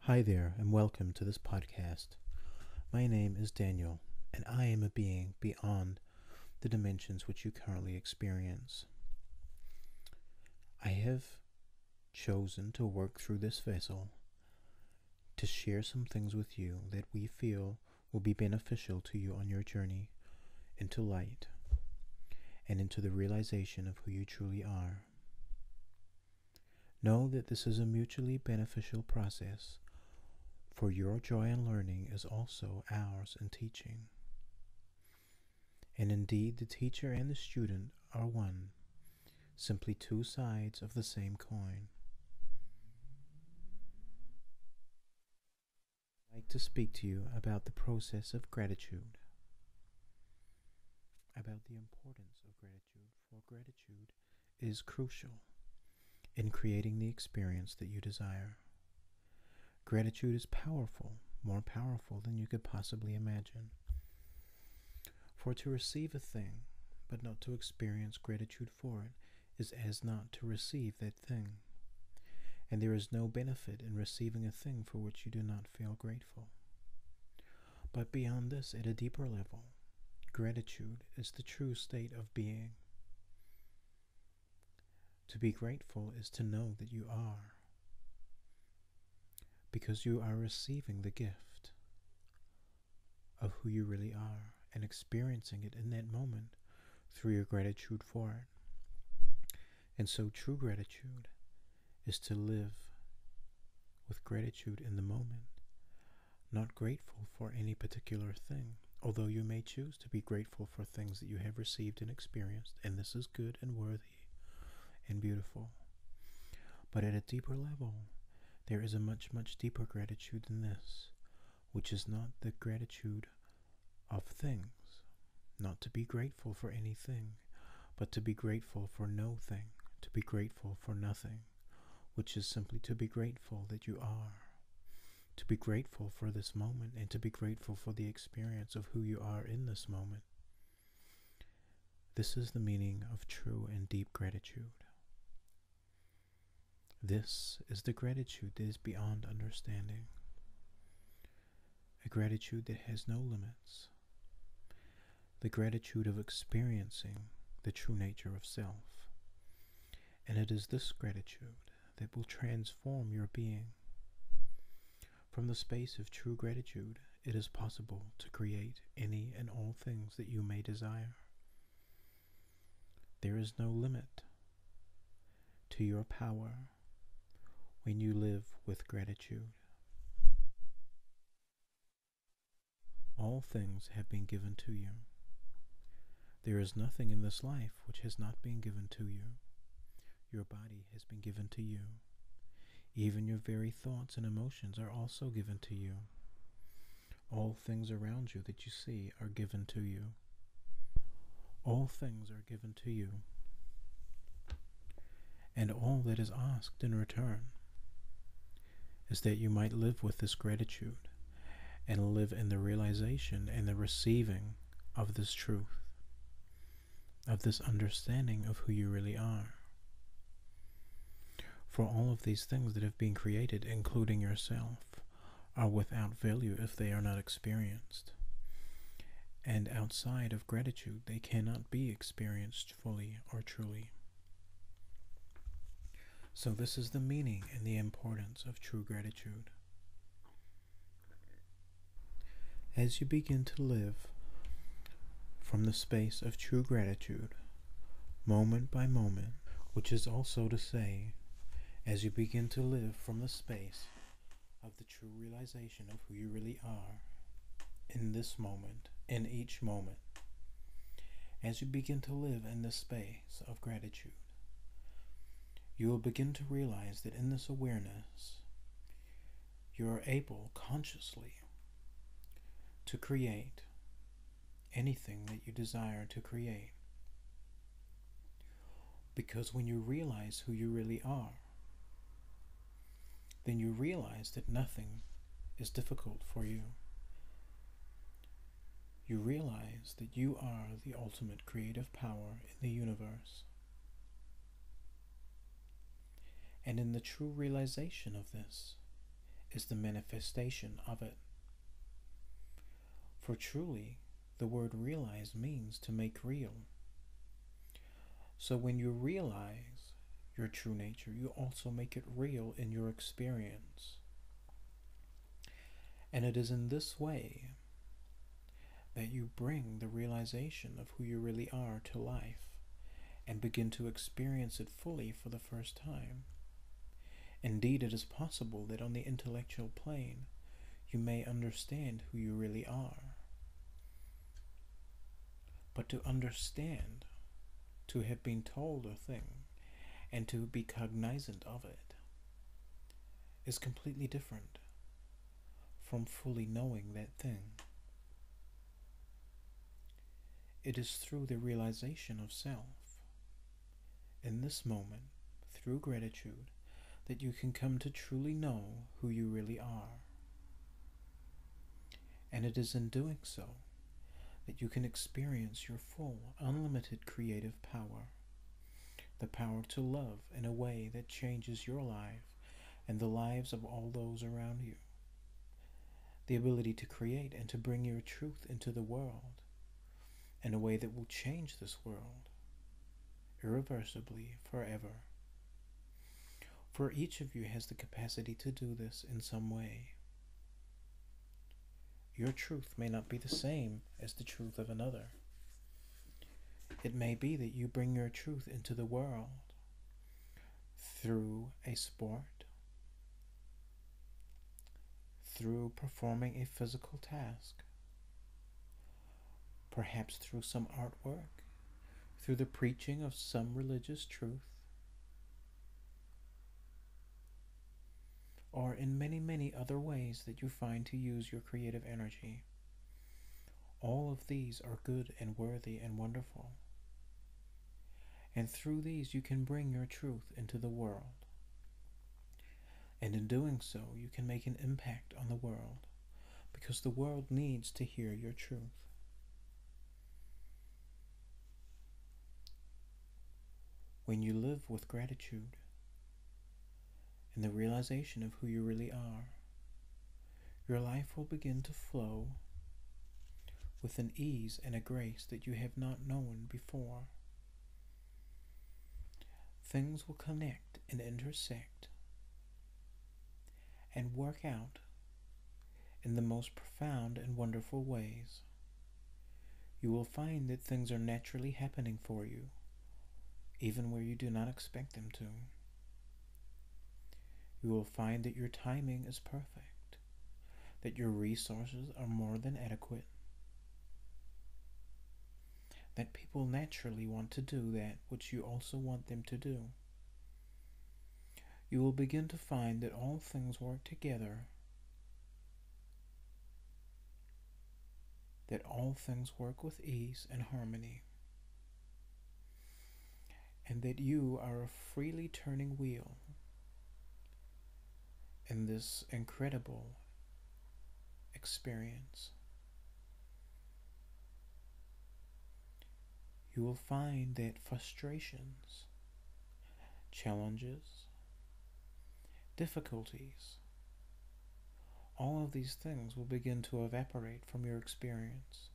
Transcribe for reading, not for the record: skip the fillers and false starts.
Hi there, and welcome to this podcast. My name is Daniel, and I am a being beyond the dimensions which you currently experience. I have chosen to work through this vessel to share some things with you that we feel will be beneficial to you on your journey into light and into the realization of who you truly are. Know that this is a mutually beneficial process, for your joy in learning is also ours in teaching. And indeed, the teacher and the student are one, simply two sides of the same coin. I'd like to speak to you about the process of gratitude, about the importance of gratitude, for gratitude is crucial in creating the experience that you desire. Gratitude is powerful, more powerful than you could possibly imagine. For to receive a thing, but not to experience gratitude for it, is as not to receive that thing. And there is no benefit in receiving a thing for which you do not feel grateful. But beyond this, at a deeper level, gratitude is the true state of being. To be grateful is to know that you are, because you are receiving the gift of who you really are and experiencing it in that moment through your gratitude for it. And so true gratitude is to live with gratitude in the moment, not grateful for any particular thing, although you may choose to be grateful for things that you have received and experienced, and this is good and worthy and beautiful. But at a deeper level, there is a much, much deeper gratitude than this, which is not the gratitude of things, not to be grateful for anything, but to be grateful for no thing, to be grateful for nothing, which is simply to be grateful that you are, to be grateful for this moment, and to be grateful for the experience of who you are in this moment. This is the meaning of true and deep gratitude. This is the gratitude that is beyond understanding, a gratitude that has no limits, the gratitude of experiencing the true nature of self. And it is this gratitude that will transform your being. From the space of true gratitude, it is possible to create any and all things that you may desire. There is no limit to your power when you live with gratitude. All things have been given to you. There is nothing in this life which has not been given to you. Your body has been given to you. Even your very thoughts and emotions are also given to you. All things around you that you see are given to you. All things are given to you. And all that is asked in return is that you might live with this gratitude and live in the realization and the receiving of this truth, of this understanding of who you really are. For all of these things that have been created, including yourself, are without value if they are not experienced. And outside of gratitude, they cannot be experienced fully or truly. So this is the meaning and the importance of true gratitude. As you begin to live from the space of true gratitude, moment by moment, which is also to say, as you begin to live from the space of the true realization of who you really are in this moment, in each moment, as you begin to live in this space of gratitude, you will begin to realize that in this awareness, you are able consciously to create anything that you desire to create. Because when you realize who you really are, then you realize that nothing is difficult for you. You realize that you are the ultimate creative power in the universe. And in the true realization of this is the manifestation of it. For truly, the word realize means to make real. So when you realize your true nature, you also make it real in your experience. And it is in this way that you bring the realization of who you really are to life and begin to experience it fully for the first time. Indeed, it is possible that on the intellectual plane, you may understand who you really are. But to understand, to have been told a thing, and to be cognizant of it, is completely different from fully knowing that thing. It is through the realization of self, in this moment, through gratitude, that you can come to truly know who you really are. And it is in doing so that you can experience your full, unlimited creative power, the power to love in a way that changes your life and the lives of all those around you, the ability to create and to bring your truth into the world in a way that will change this world irreversibly forever. For each of you has the capacity to do this in some way. Your truth may not be the same as the truth of another. It may be that you bring your truth into the world through a sport, through performing a physical task, perhaps through some artwork, through the preaching of some religious truth, or in many, many other ways that you find to use your creative energy. All of these are good and worthy and wonderful. And through these you can bring your truth into the world. And in doing so, you can make an impact on the world, because the world needs to hear your truth. When you live with gratitude and the realization of who you really are, your life will begin to flow with an ease and a grace that you have not known before. Things will connect and intersect and work out in the most profound and wonderful ways. You will find that things are naturally happening for you, even where you do not expect them to. You will find that your timing is perfect, that your resources are more than adequate, that people naturally want to do that which you also want them to do. You will begin to find that all things work together, that all things work with ease and harmony, and that you are a freely turning wheel in this incredible experience. You will find that frustrations, challenges, difficulties, all of these things will begin to evaporate from your experience.